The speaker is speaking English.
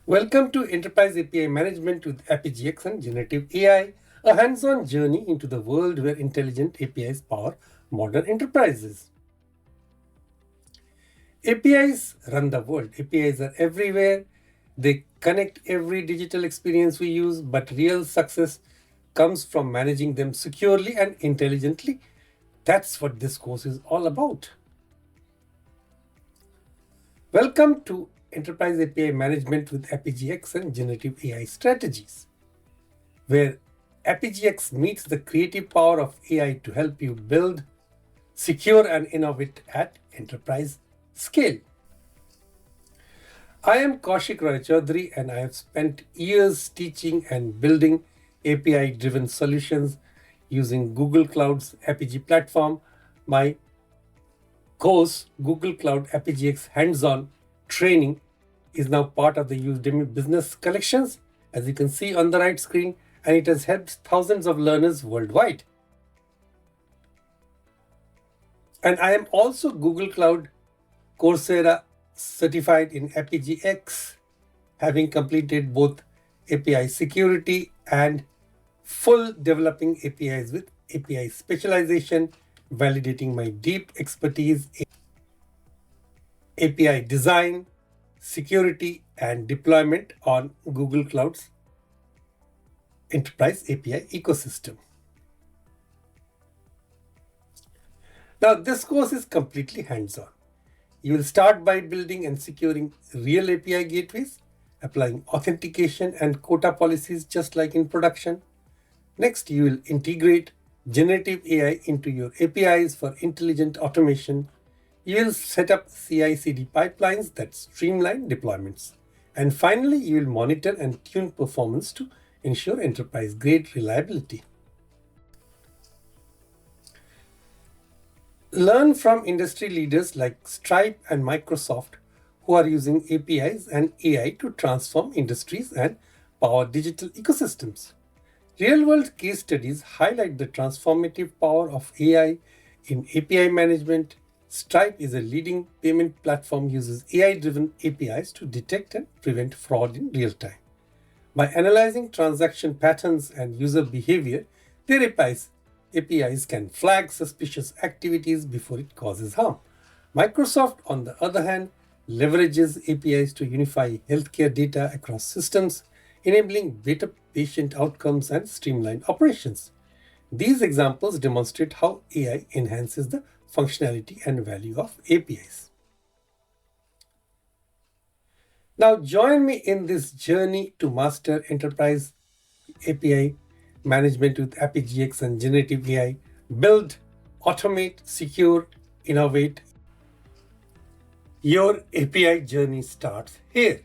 Welcome to Enterprise API Management with Apigee X and Generative AI, a hands-on journey into the world where intelligent APIs power modern enterprises. APIs run the world. APIs are everywhere. They connect every digital experience we use, but real success comes from managing them securely and intelligently. That's what this course is all about. Welcome to Enterprise API Management with Apigee X and Generative AI Strategies, where Apigee X meets the creative power of AI to help you build, secure, and innovate at enterprise scale. I am Kaushik Chowdhury, and I have spent years teaching and building API-driven solutions using Google Cloud's Apigee platform. My course, Google Cloud Apigee X hands-on training, is now part of the Udemy business collections, as you can see on the right screen, and it has helped thousands of learners worldwide. And I am also Google Cloud Coursera certified in Apigee X, having completed both API security and full developing APIs with API specialization, validating my deep expertise in API design, security, and deployment on Google Cloud's enterprise API ecosystem. Now, this course is completely hands-on. You will start by building and securing real API gateways, applying authentication and quota policies just like in production. Next, you will integrate generative AI into your APIs for intelligent automation. You will set up CI/CD pipelines that streamline deployments. And finally, you will monitor and tune performance to ensure enterprise-grade reliability. Learn from industry leaders like Stripe and Microsoft, who are using APIs and AI to transform industries and power digital ecosystems. Real-world case studies highlight the transformative power of AI in API management. Stripe is a leading payment platform uses AI-driven APIs to detect and prevent fraud in real time. By analyzing transaction patterns and user behavior, their APIs can flag suspicious activities before it causes harm. Microsoft, on the other hand, leverages APIs to unify healthcare data across systems, enabling better patient outcomes and streamlined operations. These examples demonstrate how AI enhances the functionality and value of APIs. Now join me in this journey to master enterprise API management with Apigee X and Generative AI. Build, automate, secure, innovate. Your API journey starts here.